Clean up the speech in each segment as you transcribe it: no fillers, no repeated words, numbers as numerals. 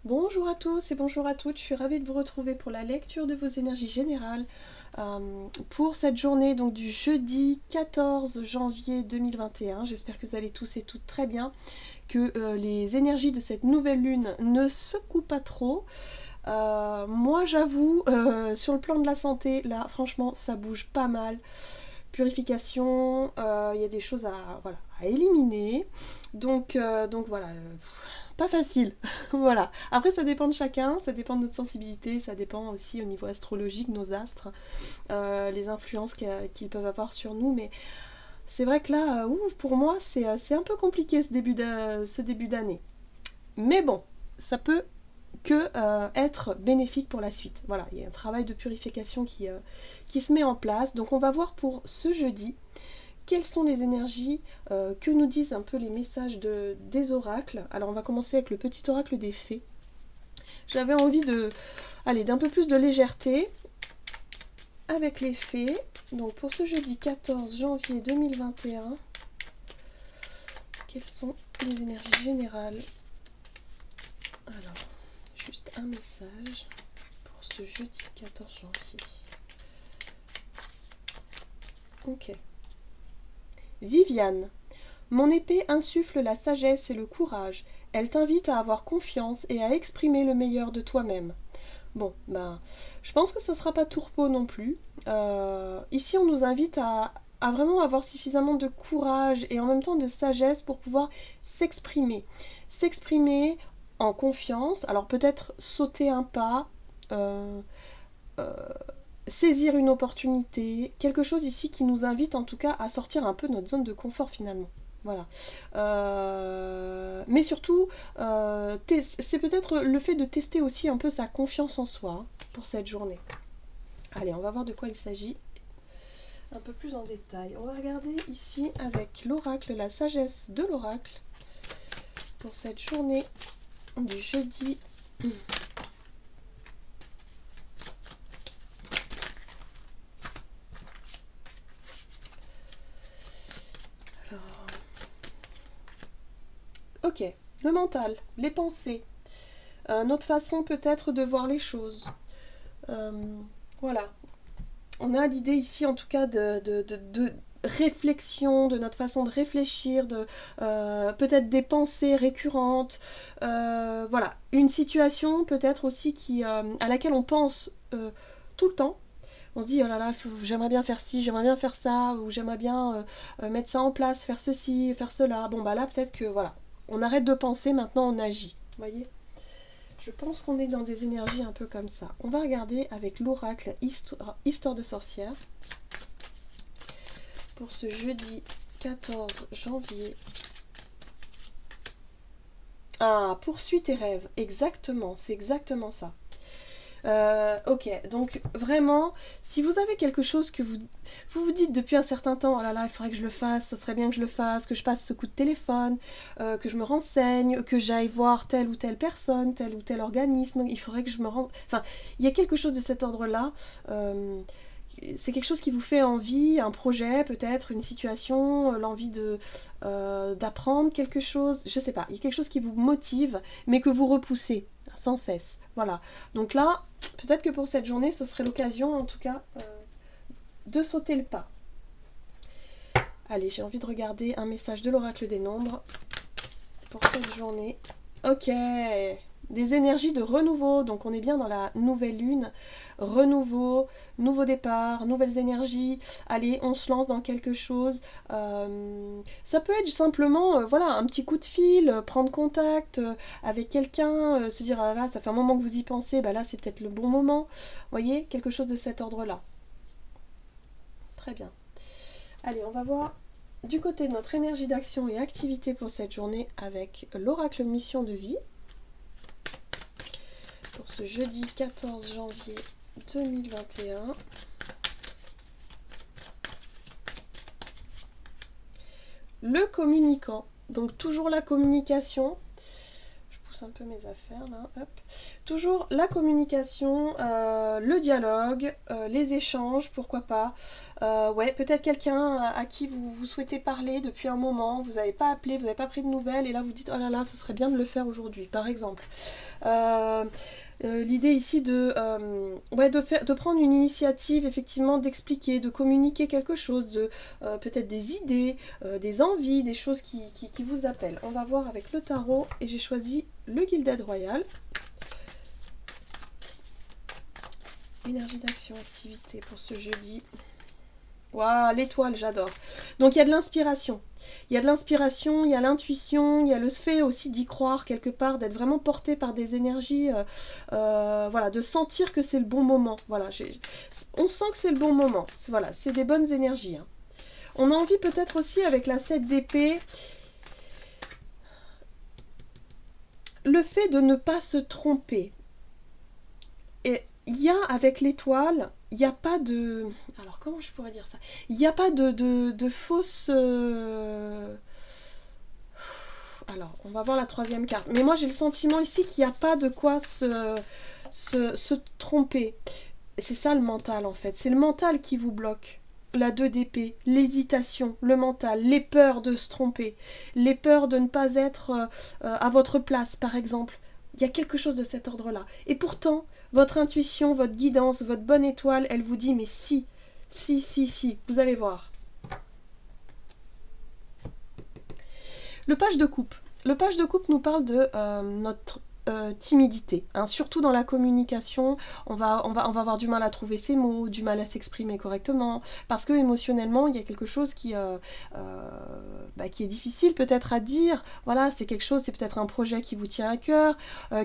Bonjour à tous et bonjour à toutes, je suis ravie de vous retrouver pour la lecture de vos énergies générales pour cette journée donc du jeudi 14 janvier 2021. J'espère que vous allez tous et toutes très bien, que les énergies de cette nouvelle lune ne secouent pas trop. Moi j'avoue, sur le plan de la santé, là franchement ça bouge pas mal. Purification, il y a des choses voilà, à éliminer. Donc voilà, pas facile. Voilà. Après, ça dépend de chacun, ça dépend de notre sensibilité, ça dépend aussi au niveau astrologique, nos astres, les influences qu'ils peuvent avoir sur nous. Mais c'est vrai que là, pour moi, c'est un peu compliqué ce début d'année. Mais bon, ça peut que être bénéfique pour la suite. Voilà, il y a un travail de purification qui se met en place. Donc on va voir pour ce jeudi quelles sont les énergies que nous disent un peu les messages des oracles. Alors on va commencer avec le petit oracle des fées. J'avais envie d'un peu plus de légèreté avec les fées. Donc pour ce jeudi 14 janvier 2021, quelles sont les énergies générales? Alors, juste un message pour ce jeudi 14 janvier. Ok. Viviane, mon épée insuffle la sagesse et le courage. Elle t'invite à avoir confiance et à exprimer le meilleur de toi-même. Bon, ben, je pense que ça ne sera pas tout repos non plus. Ici, on nous invite à vraiment avoir suffisamment de courage et en même temps de sagesse pour pouvoir s'exprimer. S'exprimer en confiance. Alors peut-être sauter un pas, euh, euh, saisir une opportunité, quelque chose ici qui nous invite en tout cas à sortir un peu de notre zone de confort finalement. Voilà. Mais surtout, c'est peut-être le fait de tester aussi un peu sa confiance en soi pour cette journée. Allez, on va voir de quoi il s'agit un peu plus en détail. On va regarder ici avec l'oracle, la sagesse de l'oracle pour cette journée du jeudi. Alors, ok, le mental, les pensées, notre façon peut-être de voir les choses. Euh, voilà. On a l'idée ici en tout cas de réflexion, de notre façon de réfléchir, de peut-être des pensées récurrentes. Voilà, une situation peut-être aussi à laquelle on pense tout le temps. On se dit, oh là là, j'aimerais bien faire ci, j'aimerais bien faire ça, ou j'aimerais bien mettre ça en place, faire ceci, faire cela. Bon, bah là, peut-être que voilà, on arrête de penser, maintenant on agit. Vous voyez? Je pense qu'on est dans des énergies un peu comme ça. On va regarder avec l'oracle Histoire de sorcière pour ce jeudi 14 janvier. Ah, poursuis tes rêves, exactement, c'est exactement ça. Ok, donc vraiment, si vous avez quelque chose que vous dites depuis un certain temps, oh là là, il faudrait que je le fasse, ce serait bien que je le fasse, que je passe ce coup de téléphone, que je me renseigne, que j'aille voir telle ou telle personne, tel ou tel organisme, il faudrait que je me rende... Enfin, il y a quelque chose de cet ordre-là. C'est quelque chose qui vous fait envie, un projet peut-être, une situation, l'envie d'apprendre quelque chose, je sais pas, il y a quelque chose qui vous motive, mais que vous repoussez sans cesse. Voilà. Donc là, peut-être que pour cette journée, ce serait l'occasion, en tout cas, de sauter le pas. Allez, j'ai envie de regarder un message de l'oracle des nombres pour cette journée. Ok, des énergies de renouveau, donc on est bien dans la nouvelle lune, renouveau, nouveau départ, nouvelles énergies, allez, on se lance dans quelque chose. Ça peut être simplement, voilà, un petit coup de fil, prendre contact avec quelqu'un, se dire, ah là, ça fait un moment que vous y pensez, bah là c'est peut-être le bon moment, vous voyez, quelque chose de cet ordre-là. Très bien. Allez, on va voir du côté de notre énergie d'action et activité pour cette journée avec l'oracle mission de vie. Pour ce jeudi 14 janvier 2021. Le communicant, donc toujours la communication. Je pousse un peu mes affaires là, hop. Toujours la communication, le dialogue, les échanges, pourquoi pas. Ouais, peut-être quelqu'un à qui vous souhaitez parler depuis un moment, vous n'avez pas appelé, vous n'avez pas pris de nouvelles, et là vous dites oh là là, ce serait bien de le faire aujourd'hui, par exemple. L'idée ici ouais, de prendre une initiative, effectivement, d'expliquer, de communiquer quelque chose, peut-être des idées, des envies, des choses qui vous appellent. On va voir avec le tarot, et j'ai choisi le Gilded Royal. Énergie d'action, activité pour ce jeudi. Waouh, l'étoile, j'adore. Donc il y a de l'inspiration. Il y a de l'inspiration, il y a l'intuition, il y a le fait aussi d'y croire quelque part, d'être vraiment porté par des énergies, voilà, de sentir que c'est le bon moment. Voilà, on sent que c'est le bon moment. Voilà, c'est des bonnes énergies. Hein. On a envie peut-être aussi avec la 7 d'épée, le fait de ne pas se tromper. Et il y a avec l'étoile, il n'y a pas de... Alors comment je pourrais dire ça? Il n'y a pas de fausse... Alors, on va voir la troisième carte. Mais moi, j'ai le sentiment ici qu'il n'y a pas de quoi se tromper. C'est ça le mental, en fait. C'est le mental qui vous bloque. La 2 d'épée, l'hésitation, le mental, les peurs de se tromper, les peurs de ne pas être à votre place, par exemple. Il y a quelque chose de cet ordre-là. Et pourtant, votre intuition, votre guidance, votre bonne étoile, elle vous dit, mais si, vous allez voir. Le page de coupe. Le page de coupe nous parle de notre timidité, hein. Surtout dans la communication, on va avoir du mal à trouver ses mots, du mal à s'exprimer correctement, parce que émotionnellement il y a quelque chose qui est difficile peut-être à dire. Voilà, c'est quelque chose, c'est peut-être un projet qui vous tient à cœur,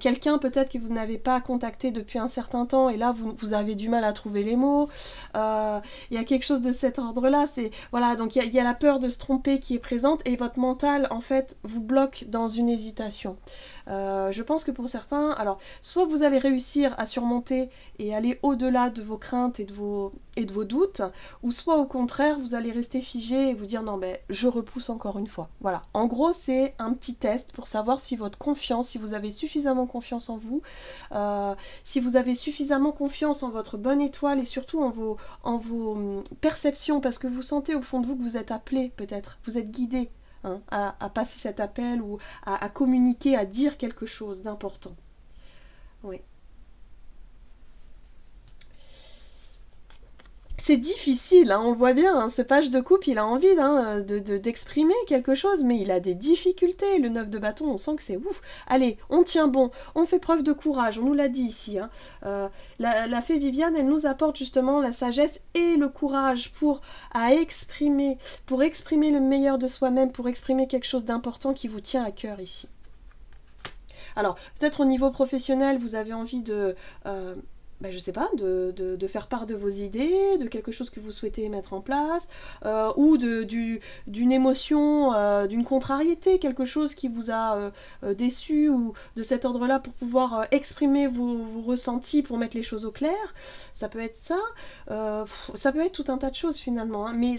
quelqu'un peut-être que vous n'avez pas contacté depuis un certain temps et là vous avez du mal à trouver les mots. Il y a quelque chose de cet ordre-là. C'est voilà, donc il y a la peur de se tromper qui est présente et votre mental en fait vous bloque dans une hésitation. Je pense que pour certains, alors soit vous allez réussir à surmonter et aller au-delà de vos craintes et de vos doutes, ou soit au contraire vous allez rester figé et vous dire non ben je repousse encore une fois. Voilà, en gros c'est un petit test pour savoir si votre confiance, si vous avez suffisamment confiance en vous, si vous avez suffisamment confiance en votre bonne étoile et surtout en vos perceptions, parce que vous sentez au fond de vous que vous êtes appelé peut-être, vous êtes guidé. Hein, à passer cet appel ou à communiquer, à dire quelque chose d'important. Oui. C'est difficile, hein, on le voit bien, hein, ce page de coupe, il a envie d'exprimer quelque chose, mais il a des difficultés. Le 9 de bâton, on sent que c'est ouf. Allez, on tient bon, on fait preuve de courage, on nous l'a dit ici. Hein. La fée Viviane, elle nous apporte justement la sagesse et le courage pour exprimer le meilleur de soi-même, pour exprimer quelque chose d'important qui vous tient à cœur ici. Alors, peut-être au niveau professionnel, vous avez envie de... je sais pas, de faire part de vos idées, de quelque chose que vous souhaitez mettre en place, ou d'une émotion, d'une contrariété, quelque chose qui vous a déçu, ou de cet ordre-là pour pouvoir exprimer vos ressentis, pour mettre les choses au clair. Ça peut être ça, ça peut être tout un tas de choses finalement, hein, mais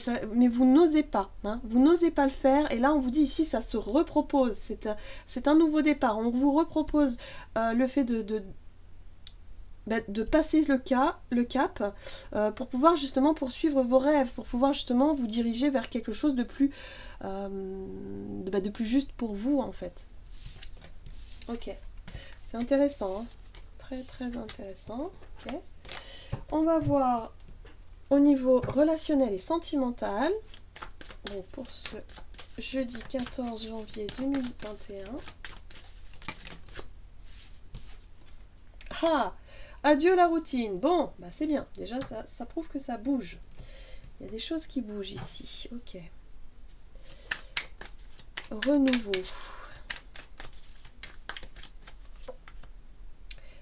vous n'osez pas, hein, vous n'osez pas le faire, et là on vous dit ici ça se repropose, c'est un nouveau départ, on vous repropose le fait de passer le cap pour pouvoir justement poursuivre vos rêves, pour pouvoir justement vous diriger vers quelque chose de plus juste pour vous en fait. Ok, c'est intéressant, hein. Très très intéressant. Okay. On va voir au niveau relationnel et sentimental, donc pour ce jeudi 14 janvier 2021. Ah! Adieu la routine. Bon, bah c'est bien. Déjà, ça prouve que ça bouge. Il y a des choses qui bougent ici. Ok. Renouveau.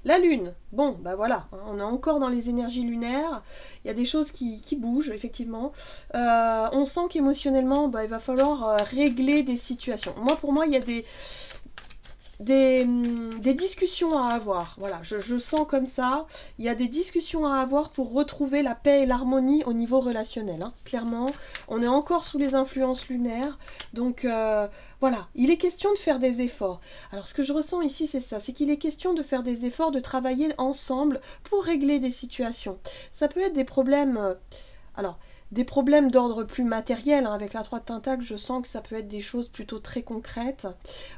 La lune. Bon, bah voilà. On est encore dans les énergies lunaires. Il y a des choses qui bougent, effectivement. On sent qu'émotionnellement, il va falloir régler des situations. Pour moi, il y a des... des discussions à avoir. Voilà, je sens comme ça. Il y a des discussions à avoir pour retrouver la paix et l'harmonie au niveau relationnel. Hein. Clairement, on est encore sous les influences lunaires. Donc voilà, il est question de faire des efforts. Alors ce que je ressens ici, c'est ça. C'est qu'il est question de faire des efforts, de travailler ensemble pour régler des situations. Ça peut être des problèmes... alors, des problèmes d'ordre plus matériel, hein, avec la 3 de Pentacle, je sens que ça peut être des choses plutôt très concrètes,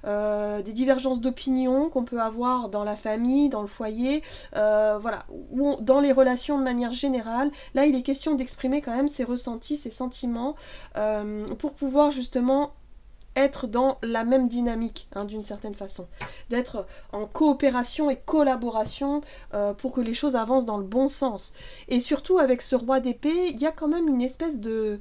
des divergences d'opinion qu'on peut avoir dans la famille, dans le foyer, voilà, ou dans les relations de manière générale. Là, il est question d'exprimer quand même ses ressentis, ses sentiments, pour pouvoir justement être dans la même dynamique, hein, d'une certaine façon, d'être en coopération et collaboration pour que les choses avancent dans le bon sens. Et surtout avec ce roi d'épée, il y a quand même une espèce de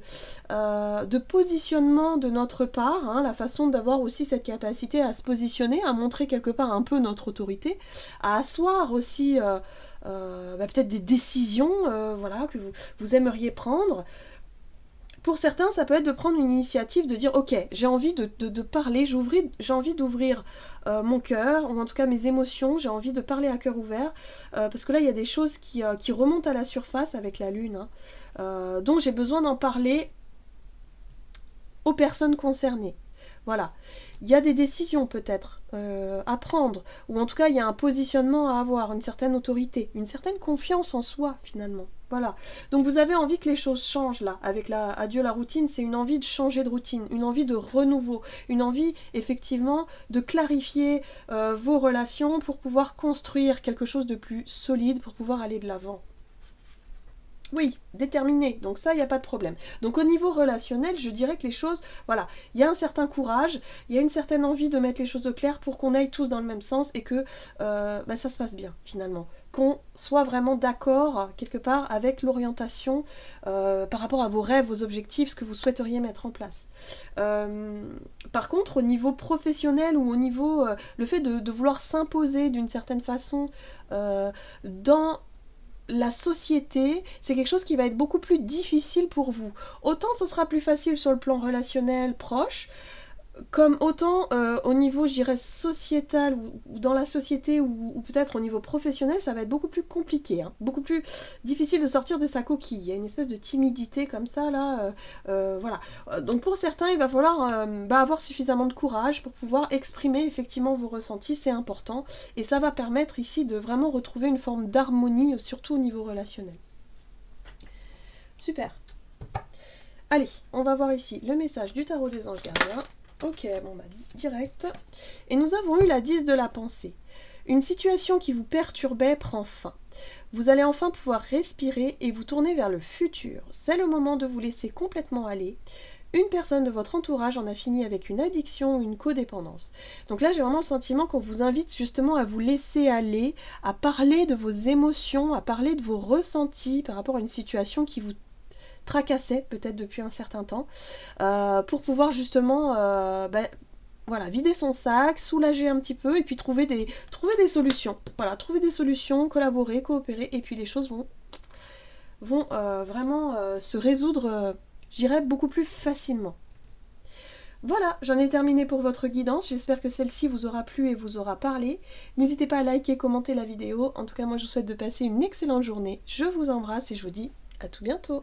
positionnement de notre part, hein, la façon d'avoir aussi cette capacité à se positionner, à montrer quelque part un peu notre autorité, à asseoir aussi peut-être des décisions voilà, que vous aimeriez prendre. Pour certains, ça peut être de prendre une initiative, de dire ok, j'ai envie de parler, j'ai envie d'ouvrir mon cœur, ou en tout cas mes émotions, j'ai envie de parler à cœur ouvert, parce que là il y a des choses qui remontent à la surface avec la lune, hein. Donc j'ai besoin d'en parler aux personnes concernées. Voilà. Il y a des décisions peut-être à prendre, ou en tout cas il y a un positionnement à avoir, une certaine autorité, une certaine confiance en soi finalement. Voilà. Donc vous avez envie que les choses changent là, avec adieu la routine, c'est une envie de changer de routine, une envie de renouveau, une envie effectivement de clarifier vos relations pour pouvoir construire quelque chose de plus solide, pour pouvoir aller de l'avant. Oui, déterminé, donc ça, il n'y a pas de problème. Donc au niveau relationnel, je dirais que les choses, voilà, il y a un certain courage, il y a une certaine envie de mettre les choses au clair pour qu'on aille tous dans le même sens et que ça se passe bien, finalement. Qu'on soit vraiment d'accord, quelque part, avec l'orientation par rapport à vos rêves, vos objectifs, ce que vous souhaiteriez mettre en place. Par contre, au niveau professionnel ou au niveau... le fait de vouloir s'imposer d'une certaine façon dans... la société, c'est quelque chose qui va être beaucoup plus difficile pour vous. Autant ce sera plus facile sur le plan relationnel proche, comme autant au niveau, je dirais, sociétal, ou dans la société, ou peut-être au niveau professionnel, ça va être beaucoup plus compliqué, hein, beaucoup plus difficile de sortir de sa coquille. Il y a une espèce de timidité comme ça, là, voilà. Donc pour certains, il va falloir avoir suffisamment de courage pour pouvoir exprimer effectivement vos ressentis, c'est important, et ça va permettre ici de vraiment retrouver une forme d'harmonie, surtout au niveau relationnel. Super. Allez, on va voir ici le message du tarot des anges gardiens. Ok, bon bah direct. Et nous avons eu la 10 de la pensée. Une situation qui vous perturbait prend fin. Vous allez enfin pouvoir respirer et vous tourner vers le futur. C'est le moment de vous laisser complètement aller. Une personne de votre entourage en a fini avec une addiction ou une codépendance. Donc là, j'ai vraiment le sentiment qu'on vous invite justement à vous laisser aller, à parler de vos émotions, à parler de vos ressentis par rapport à une situation qui vous tracassait peut-être depuis un certain temps, pour pouvoir justement voilà, vider son sac, soulager un petit peu et puis trouver des solutions. Voilà, trouver des solutions, collaborer, coopérer, et puis les choses vont vraiment se résoudre, je dirais, beaucoup plus facilement. Voilà, j'en ai terminé pour votre guidance. J'espère que celle-ci vous aura plu et vous aura parlé. N'hésitez pas à liker, commenter la vidéo. En tout cas, moi, je vous souhaite de passer une excellente journée. Je vous embrasse et je vous dis à tout bientôt.